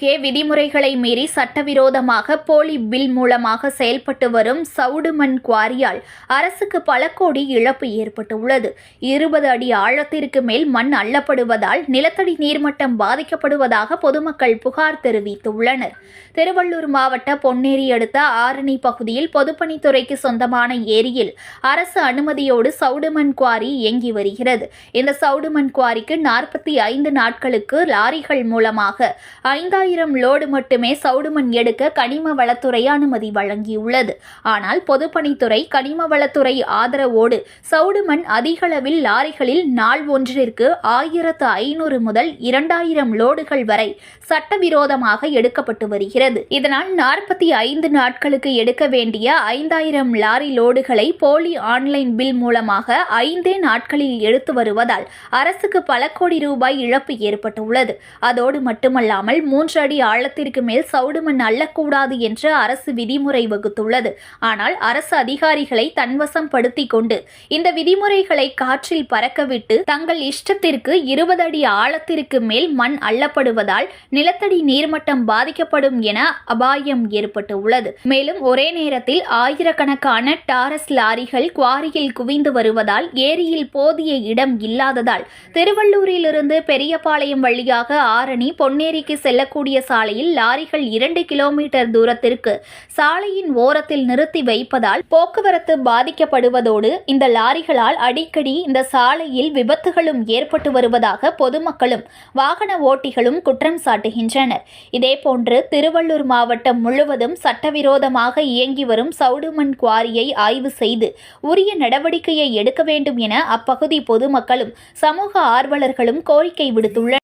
அருகே விதிமுறைகளை மீறி சட்டவிரோதமாக போலி பில் மூலமாக செயல்பட்டு வரும் சவுடு மண் குவாரியால் அரசுக்கு பல கோடி இழப்பு ஏற்பட்டுள்ளது. 20 அடி ஆழத்திற்கு மேல் மண் அள்ளப்படுவதால் நிலத்தடி நீர்மட்டம் பாதிக்கப்படுவதாக பொதுமக்கள் புகார் தெரிவித்துள்ளனர். திருவள்ளூர் மாவட்ட பொன்னேரி அடுத்த ஆரணி பகுதியில் பொதுப்பணித்துறைக்கு சொந்தமான ஏரியில் அரசு அனுமதியோடு சவுடு மண் குவாரி இயங்கி வருகிறது. இந்த சவுடு மண் குவாரிக்கு 45 நாட்களுக்கு லாரிகள் மூலமாக 5000 லோடு மட்டுமே சவுடு மண் எடுக்க கனிம வளத்துறை அனுமதி வழங்கியுள்ளது. ஆனால் பொதுப்பணித்துறை கனிம வளத்துறை ஆதரவோடு சவுடு மண் அதிகளவில் லாரிகளில் நாள் ஒன்றிற்கு 1500 முதல் 2000 லோடுகள் வரை சட்டவிரோதமாக எடுக்கப்பட்டு வருகிறது. இதனால் 45 நாட்களுக்கு எடுக்க வேண்டிய 5000 லாரி லோடுகளை போலி ஆன்லைன் பில் மூலமாக 5 நாட்களில் எடுத்து வருவதால் அரசுக்கு பல கோடி ரூபாய் இழப்பு ஏற்பட்டுள்ளது. அதோடு மட்டுமல்லாமல் 3 அடி ஆழத்திற்கு மேல் சவுடு மண் அள்ளக்கூடாது என்று அரசு விதிமுறை வகுத்துள்ளது. ஆனால் அரசு அதிகாரிகளை தன்வசம் படுத்திக் கொண்டு இந்த விதிமுறைகளை காற்றில் பறக்கவிட்டு தங்கள் இஷ்டத்திற்கு 20 அடி ஆழத்திற்கு மேல் மண் அள்ளப்படுவதால் நிலத்தடி நீர்மட்டம் பாதிக்கப்படும் என அபாயம் ஏற்பட்டுள்ளது. மேலும் ஒரே நேரத்தில் ஆயிரக்கணக்கான டாரஸ் லாரிகள் குவாரியில் குவிந்து வருவதால் ஏரியில் போதிய இடம் இல்லாததால் திருவள்ளூரிலிருந்து பெரியபாளையம் வழியாக ஆரணி பொன்னேரிக்கு செல்லக்கூடிய சாலையில் லாரிகள் 2 கிலோமீட்டர் தூரத்திற்கு சாலையின் ஓரத்தில் நிறுத்தி வைப்பதால் போக்குவரத்து பாதிக்கப்படுவதோடு இந்த லாரிகளால் அடிக்கடி இந்த சாலையில் விபத்துகளும் ஏற்பட்டு வருவதாக பொதுமக்களும் வாகன ஓட்டிகளும் குற்றம் சாட்டுகின்றனர். இதேபோன்று திருவள்ளூர் மாவட்டம் முழுவதும் சட்டவிரோதமாக இயங்கி வரும் சவுடு மண் குவாரியை ஆய்வு செய்து உரிய நடவடிக்கையை எடுக்க வேண்டும் என அப்பகுதி பொதுமக்களும் சமூக ஆர்வலர்களும் கோரிக்கை விடுத்துள்ளனர்.